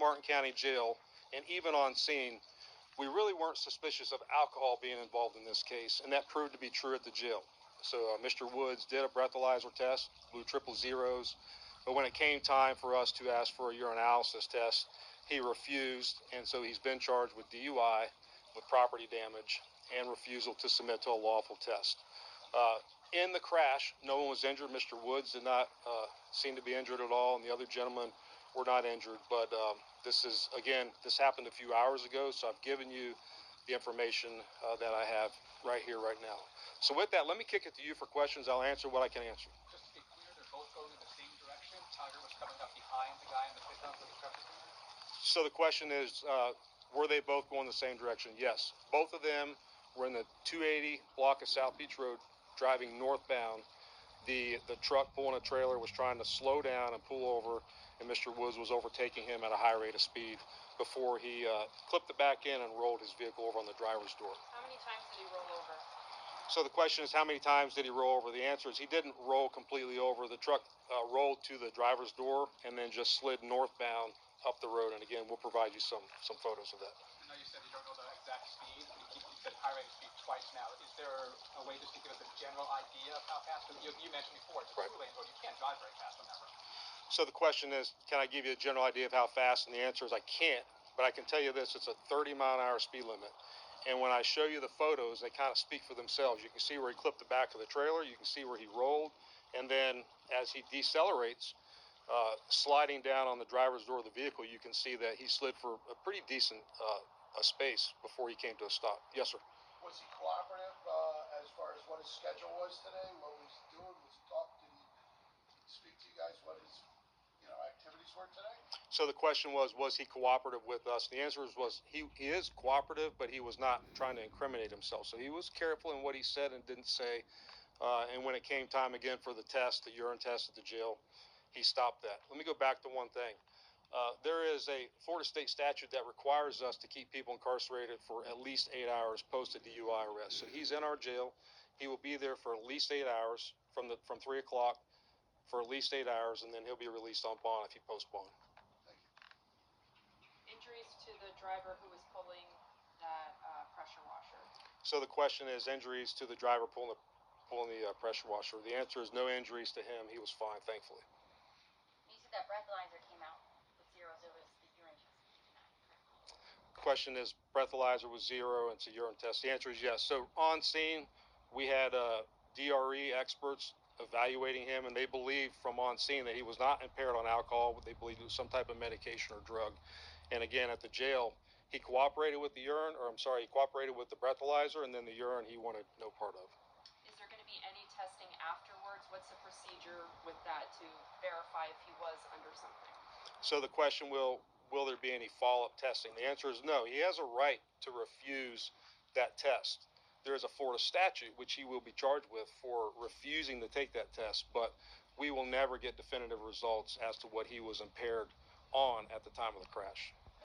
Martin County Jail, and even on scene, we really weren't suspicious of alcohol being involved in this case, and that proved to be true at the jail. So Mr. Woods did a breathalyzer test, blew triple zeros, but when it came time for us to ask for a urinalysis test, he refused, and so he's been charged with DUI, with property damage, and refusal to submit to a lawful test. In the crash, no one was injured. Mr. Woods did not seem to be injured at all, and the other gentlemen were not injured. But this happened a few hours ago, so I've given you the information that I have right here, right now. So with that, let me kick it to you for questions. I'll answer what I can answer. Just to be clear, they're both going in the same direction. Tiger was coming up behind the guy in the pickup with the truck. So the question is, were they both going the same direction? Yes. Both of them were in the 280 block of South Beach Road, driving northbound. The truck pulling a trailer was trying to slow down and pull over, and Mr. Woods was overtaking him at a high rate of speed before he clipped the back end and rolled his vehicle over on the driver's door. How many times did he roll over? So the question is, how many times did he roll over? The answer is he didn't roll completely over. The truck rolled to the driver's door and then just slid northbound up the road. And again, we'll provide you some photos of that. I know you said you don't know the exact speed. You said high rate of speed twice now. Is there a way just to give us a general idea of how fast? You mentioned before, it's a two-lane road. You can't drive very fast on that road. So the question is, can I give you a general idea of how fast? And the answer is I can't, but I can tell you this, it's a 30-mile-an-hour speed limit. And when I show you the photos, they kind of speak for themselves. You can see where he clipped the back of the trailer. You can see where he rolled. And then as he decelerates, sliding down on the driver's door of the vehicle, you can see that he slid for a pretty decent a space before he came to a stop. Yes, sir. Was he cooperative as far as what his schedule was today? What was he doing? Was he talking? Did he speak to you guys what his activities were today? So the question was he cooperative with us? The answer was he is cooperative, but he was not trying to incriminate himself. So he was careful in what he said and didn't say. And when it came time again for the test, the urine test at the jail, he stopped that. Let me go back to one thing. There is a Florida state statute that requires us to keep people incarcerated for at least 8 hours post a DUI arrest. So he's in our jail. He will be there for at least 8 hours from 3 o'clock for at least 8 hours, and then he'll be released on bond if he posts bond. Thank you. Injuries to the driver who was pulling that pressure washer. So the question is injuries to the driver pulling the pressure washer. The answer is no injuries to him. He was fine, thankfully. You said that breathalyzer came out with zeros. It was the urine test. The question is breathalyzer was zero, and it's a urine test. The answer is yes. So on scene, we had DRE experts evaluating him, and they believed from on scene that he was not impaired on alcohol. They believed it was some type of medication or drug. And again, at the jail, he cooperated with he cooperated with the breathalyzer, and then the urine he wanted no part of. Is there going to be any testing afterwards? What's the procedure with that to verify if he was under something? So the question will there be any follow-up testing? The answer is no. He has a right to refuse that test. There is a Florida statute which he will be charged with for refusing to take that test, but we will never get definitive results as to what he was impaired on at the time of the crash.